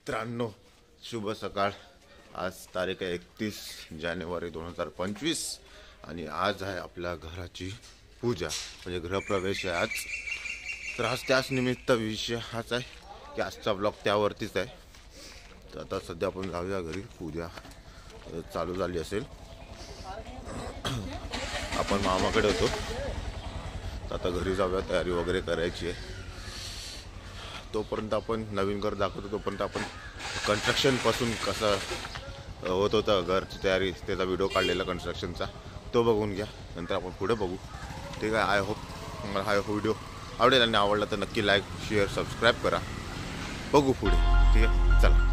मित्रांनो, शुभ सकाळ। आज तारीख आहे 31 जानेवारी 2025 आणि आज आहे आपल्या घराची पूजा, म्हणजे गृहप्रवेश आहे आज। तर आज त्याच निमित्त विषय हाच आहे की आजचा ब्लॉग त्यावरतीच आहे। तर आता सध्या आपण जाऊया घरी, पूजा चालू झाली असेल। आपण मामाकडे होतो, तर आता घरी जाऊया, तयारी वगैरे करायची आहे। तोपर्यंत आपण नवीन घर दाखवतो, तोपर्यंत आपण कन्स्ट्रक्शन पासून कसं होत होतं घरची तयारी, त्याचा व्हिडिओ काढलेला कन्स्ट्रक्शनचा, तो बघून घ्या। नंतर आपण पुढे बघू, ठीक आहे। आय होप मला हा व्हिडिओ आवडेल आणि आवडला तर नक्की लाईक शेअर सबस्क्राईब करा। बघू पुढे, ठीक आहे, चला।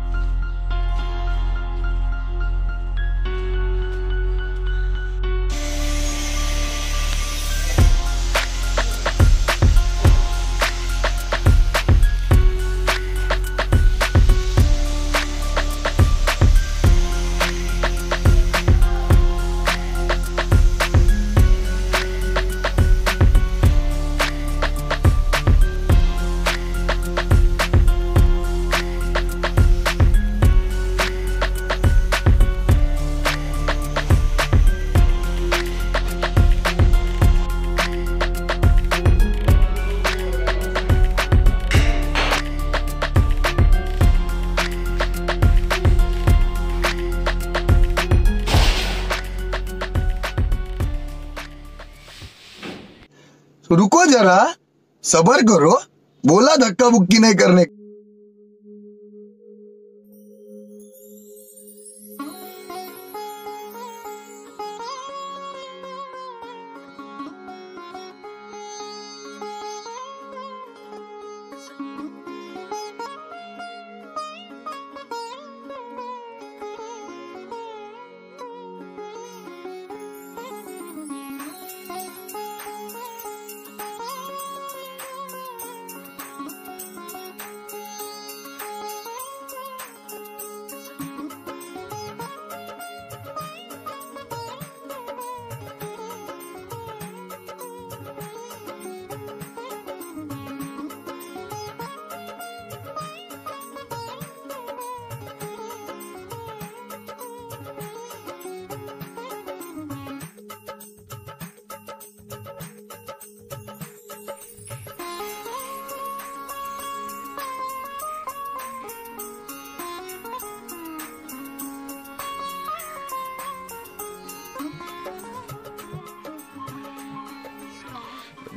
रुको जरा, सबर करो, बोला धक्का बुक्की नहीं करने।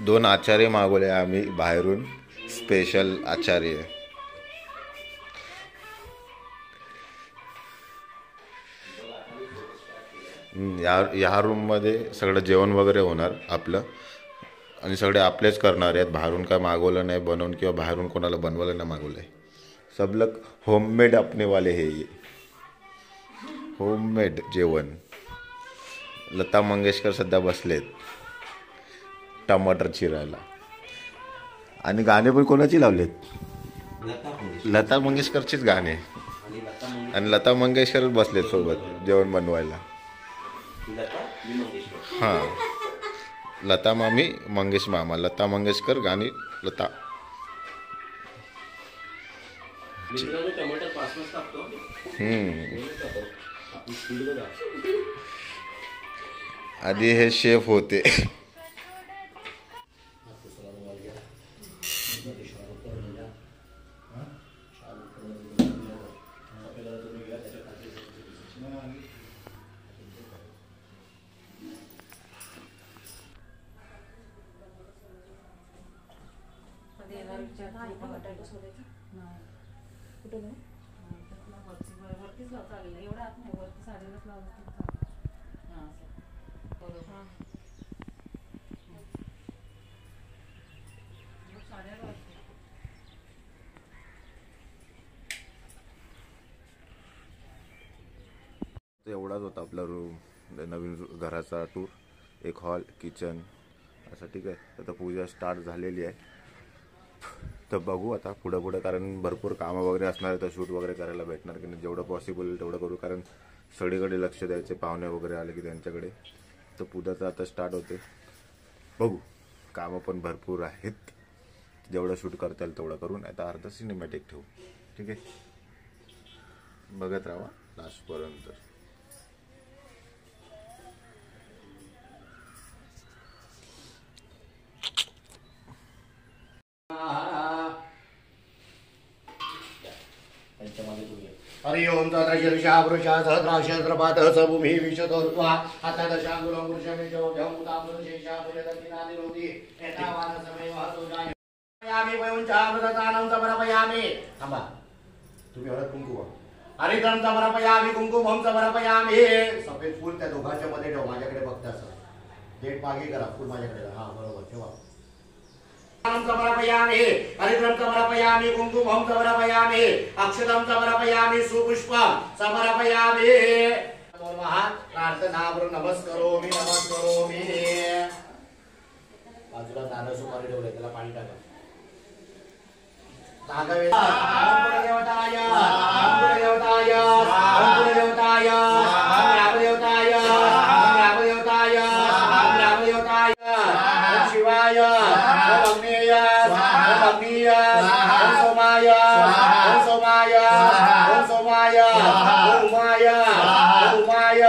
दोन आचार्य मागवले आम्ही बाहेरून, स्पेशल आचार्य। या रूम मध्ये सगळं जेवण वगैरे होणार आपलं, आणि सगळे आपलेच करणार आहेत। बाहेरून काय मागवलं नाही बनवून, किंवा बाहेरून कोणाला बनवायला नाही मागवलंय। सब लोग होममेड अपने वाले है, ये होममेड जेवण। लता मंगेशकर सध्या बसलेत टमाटर चिरायला, आणि गाणे पण कोणाची लावलेत? लता मंगेशकरचीच गाणे, आणि लता मंगेशकर बसलेत सोबत जेवण बनवायला। हां, लता मामी मंगेश मामा, लता मंगेशकर गाणी लता। आधी हे शेफ होते। एवढाच होता आपला रूम, नवीन घराचा टूर। एक हॉल, किचन असं, ठीक आहे। आता पूजा स्टार्ट झालेली आहे, तर बघू आता पुढे, कारण भरपूर कामं वगैरे असणार आहे, तर शूट वगैरे करायला भेटणार की नाही, जेवढं पॉसिबल तेवढं करू, कारण सगळीकडे लक्ष द्यायचे, पाहुणे वगैरे आले की त्यांच्याकडे। तर पूजाचं आता स्टार्ट होते, बघू। कामं पण भरपूर आहेत, जेवढं शूट करता येईल तेवढं करून, आता अर्धा सिनेमॅटिक ठेवू, ठीक आहे। बघत राहा लास्टपर्यंत. हरि ओम तद्रशीर्षा पुरुषा सहस्राक्षत्रपात सभूमि विश्वतोर्वा आता दशांगुलं पुरुषमेशो व्यमुतामृतशेषा पुरदक्षिणादिरोधी एतावान समय महतो जाय यामी वयंचामृतदानं समर्पयामि. थांबा तुम्ही हळद कुंकू हरिद्रं समर्पयामि कुंकुमं समर्पयामि. सफेद फूल त्या दोघांच्या मध्ये ठेव. माझ्याकडे बघता सर डेट मागे करा. फूल माझ्याकडे हा बरोबर ठेवा. समर्पयामि हरिद्रं समर्पयामि कुंकुमं समर्पयामि अक्षतं समर्पयामि सुपुष्पं समर्पयामि. नमः प्रार्थना नमस्करोमि नमस्करोमि. बाजूला नारळ सुपारी ठेवले त्याला पाणी टाका. नागवे देवताय देवताय देवताय रामदेवताय रामदेवताय रामदेवताय शिवाय अग्नेय अग्नेय सोमाय सोमाय सोमाय उमाय उमाय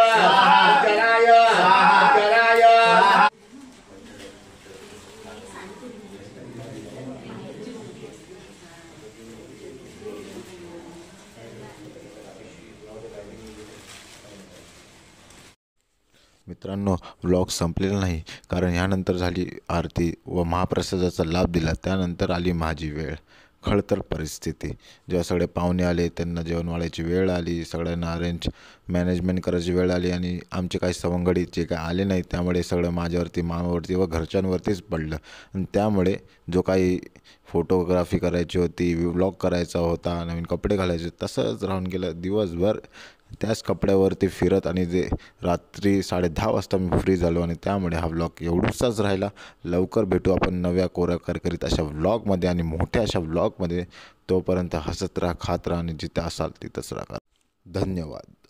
जनाय जनाय. मित्रांनो, व्लॉग संपलेला नाही, कारण ह्यानंतर झाली आरती व महाप्रसादाचा लाभ दिला. त्यानंतर आली माझी वेळ. खडतर परिस्थिती. जेव्हा सगळे पाहुणे आले, त्यांना जेवण वाढायची वेळ आली, सगळ्यांना अरेंज मॅनेजमेंट करायची वेळ आली आणि आमचे काही सवंगडी जे काय आले नाही, त्यामुळे सगळं माझ्यावरती मामावरती व घरच्यांवरतीच पडलं. आणि त्यामुळे जो काही फोटोग्राफी करायची होती, व्लॉग करायचा होता, नवीन कपडे घालायचे, तसंच राहून गेलं. दिवसभर त्याच कपड्यावरती फिरत आणि जे रात्री 10:30 वाजता मी फ्री झालो आणि त्यामुळे हा व्लॉग एवढाच राहिला. लवकर भेटू आपण नव्या कोऱ्याकरीत अशा व्लॉगमध्ये आणि मोठ्या अशा व्लॉगमध्ये. तोपर्यंत हसत राहा, खात राहा आणि जिथे असाल तिथंच राहा. धन्यवाद.